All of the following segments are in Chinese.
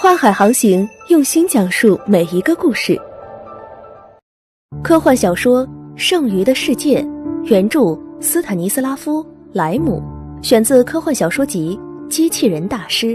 花海航行，用心讲述每一个故事。科幻小说《剩余的世界》，原著斯坦尼斯拉夫·莱姆，选自科幻小说集《机器人大师》。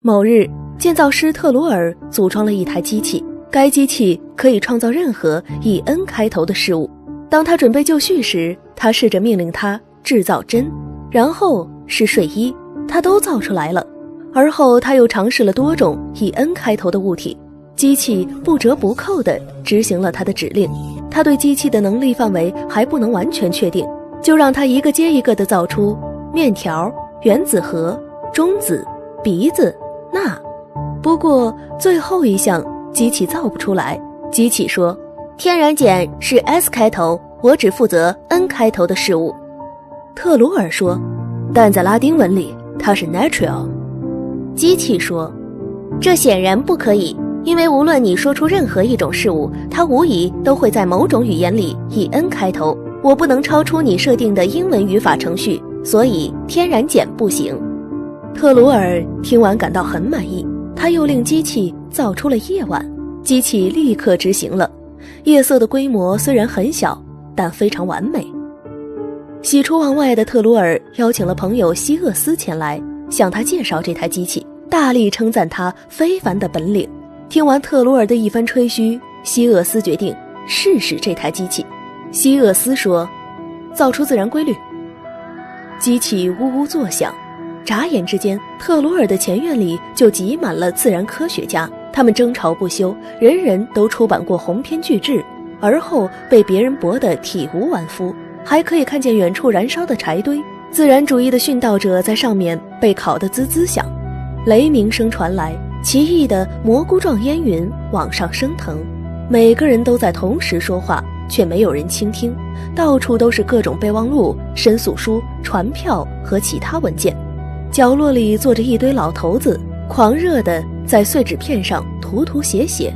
某日，建造师特鲁尔组装了一台机器，该机器可以创造任何以 N 开头的事物。当他准备就绪时，他试着命令他制造针，然后是睡衣，他都造出来了。而后他又尝试了多种以 N 开头的物体，机器不折不扣地执行了他的指令。他对机器的能力范围还不能完全确定，就让他一个接一个地造出面条、原子核、中子、鼻子、钠。不过最后一项机器造不出来。机器说，天然碱是 S 开头，我只负责 N 开头的事物。特鲁尔说，但在拉丁文里它是 natural。 机器说，这显然不可以，因为无论你说出任何一种事物，它无疑都会在某种语言里以 N 开头，我不能超出你设定的英文语法程序，所以天然碱不行。特鲁尔听完感到很满意，他又令机器造出了夜晚，机器立刻执行了。夜色的规模虽然很小，但非常完美。喜出望外的特鲁尔邀请了朋友希厄斯前来，向他介绍这台机器，大力称赞他非凡的本领。听完特鲁尔的一番吹嘘，希厄斯决定试试这台机器。希厄斯说，造出自然规律。机器呜呜作响，眨眼之间，特鲁尔的前院里就挤满了自然科学家，他们争吵不休，人人都出版过鸿篇巨制，而后被别人驳得体无完肤。还可以看见远处燃烧的柴堆，自然主义的殉道者在上面被烤得滋滋响。雷鸣声传来，奇异的蘑菇状烟云往上升腾，每个人都在同时说话，却没有人倾听。到处都是各种备忘录、申诉书、传票和其他文件。角落里坐着一堆老头子，狂热地在碎纸片上涂写写。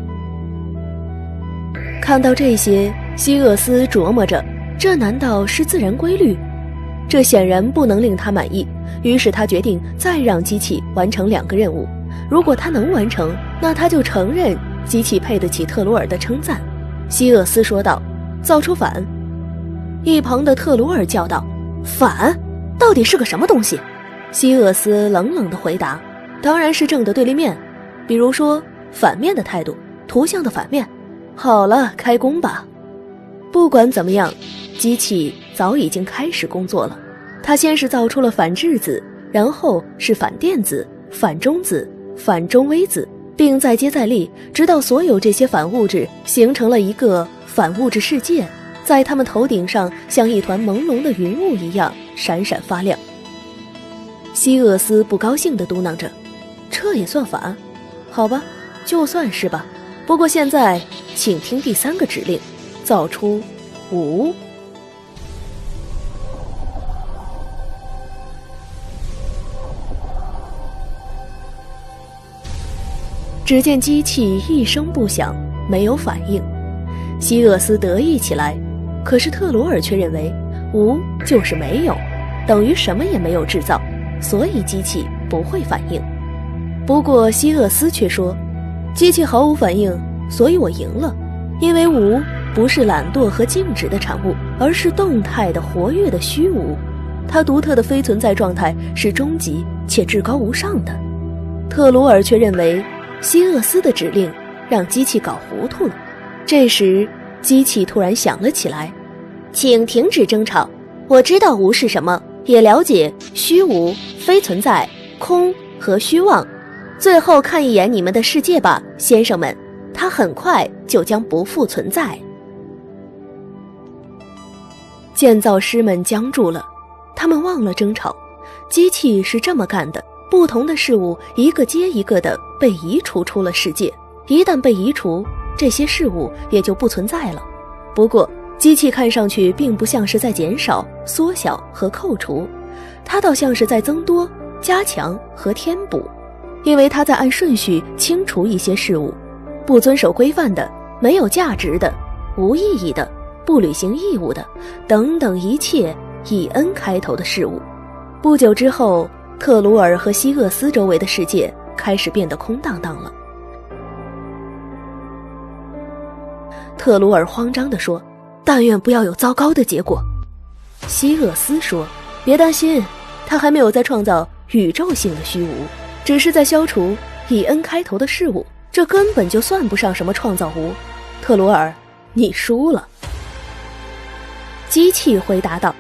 看到这些，希厄斯琢磨着，这难道是自然规律？这显然不能令他满意，于是他决定再让机器完成2个任务。如果他能完成，那他就承认机器配得起特鲁尔的称赞。希厄斯说道，造出反。一旁的特鲁尔叫道，反？到底是个什么东西？希厄斯冷冷地回答，当然是正的对立面，比如说反面的态度，图像的反面。好了，开工吧。不管怎么样，机器早已经开始工作了。它先是造出了反质子，然后是反电子、反中子、反中微子，并再接再厉，直到所有这些反物质形成了一个反物质世界，在它们头顶上像一团朦胧的云雾一样闪闪发亮。希厄斯不高兴地嘟囔着，这也算反？好吧，就算是吧。不过现在请听第3个指令，造出5。只见机器一声不响，没有反应。希厄斯得意起来，可是特鲁尔却认为无就是没有，等于什么也没有制造，所以机器不会反应。不过希厄斯却说，机器毫无反应，所以我赢了，因为无不是懒惰和静止的产物，而是动态的活跃的虚无，它独特的非存在状态是终极且至高无上的。特鲁尔却认为希厄斯的指令让机器搞糊涂了。这时机器突然响了起来，请停止争吵，我知道无是什么，也了解虚无、非存在、空和虚妄，最后看一眼你们的世界吧，先生们，它很快就将不复存在。建造师们僵住了，他们忘了争吵。机器是这么干的，不同的事物一个接一个的被移除出了世界，一旦被移除，这些事物也就不存在了。不过机器看上去并不像是在减少、缩小和扣除，它倒像是在增多、加强和填补，因为它在按顺序清除一些事物。不遵守规范的、没有价值的、无意义的、不履行义务的等等一切以 N 开头的事物。不久之后，特鲁尔和希厄斯周围的世界开始变得空荡荡了。特鲁尔慌张地说：“但愿不要有糟糕的结果。”希厄斯说：“别担心，他还没有在创造宇宙性的虚无，只是在消除以 N 开头的事物，这根本就算不上什么创造物。特鲁尔，你输了。”机器回答道：“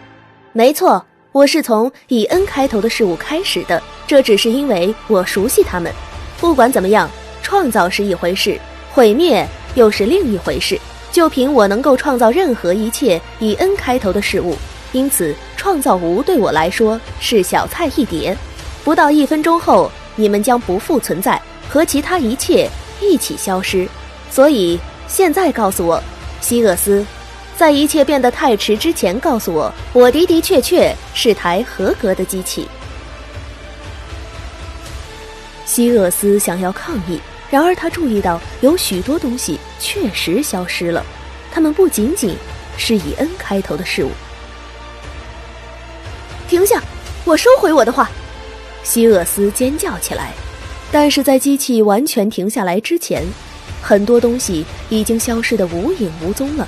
没错，我是从以 N 开头的事物开始的，这只是因为我熟悉它们。不管怎么样，创造是一回事，毁灭又是另一回事。就凭我能够创造任何一切以 N 开头的事物，因此创造无对我来说是小菜一碟。不到1分钟后，你们将不复存在，和其他一切一起消失。所以现在告诉我，希厄斯，在一切变得太迟之前告诉我，我的的确确是台合格的机器。”希厄斯想要抗议，然而他注意到有许多东西确实消失了，它们不仅仅是以 N 开头的事物。停下！我收回我的话！希厄斯尖叫起来。但是在机器完全停下来之前，很多东西已经消失得无影无踪了。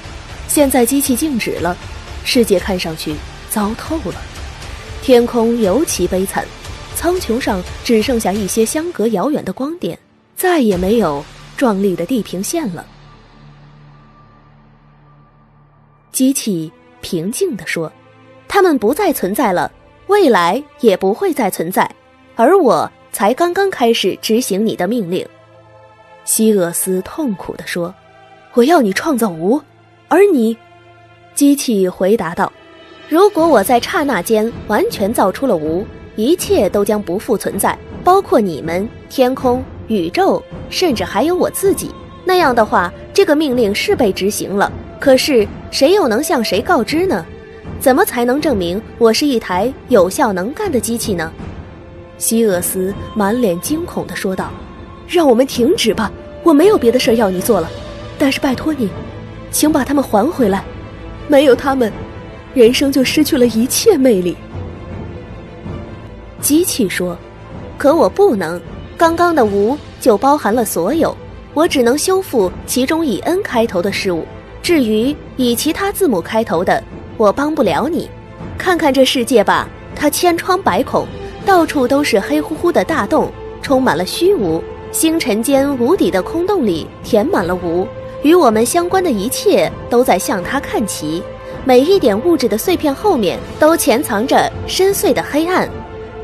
现在机器静止了，世界看上去糟透了，天空尤其悲惨，苍穹上只剩下一些相隔遥远的光点，再也没有壮丽的地平线了。机器平静地说：“它们不再存在了，未来也不会再存在，而我才刚刚开始执行你的命令。”希厄斯痛苦地说：“我要你创造无，而你……”机器回答道：“如果我在刹那间完全造出了无，一切都将不复存在，包括你们、天空、宇宙，甚至还有我自己。那样的话，这个命令是被执行了，可是谁又能向谁告知呢？怎么才能证明我是一台有效能干的机器呢？”希厄斯满脸惊恐地说道：“让我们停止吧，我没有别的事要你做了，但是拜托你，请把它们还回来，没有它们，人生就失去了一切魅力。”机器说：“可我不能，刚刚的无就包含了所有，我只能修复其中以 N 开头的事物，至于以其他字母开头的，我帮不了你。看看这世界吧，它千疮百孔，到处都是黑乎乎的大洞，充满了虚无，星辰间无底的空洞里填满了无，与我们相关的一切都在向它看齐，每一点物质的碎片后面都潜藏着深邃的黑暗。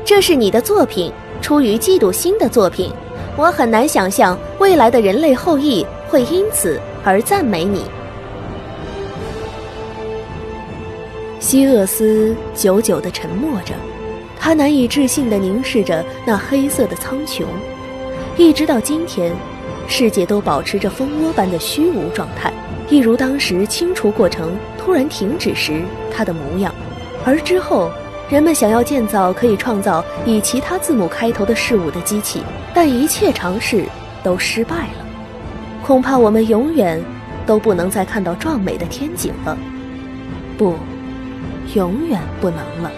这是你的作品，出于嫉妒心的作品，我很难想象未来的人类后裔会因此而赞美你。”希厄斯久久地沉默着，他难以置信地凝视着那黑色的苍穹。一直到今天，世界都保持着蜂窝般的虚无状态，一如当时清除过程突然停止时它的模样。而之后人们想要建造可以创造以其他字母开头的事物的机器，但一切尝试都失败了。恐怕我们永远都不能再看到壮美的天景了，不，永远不能了。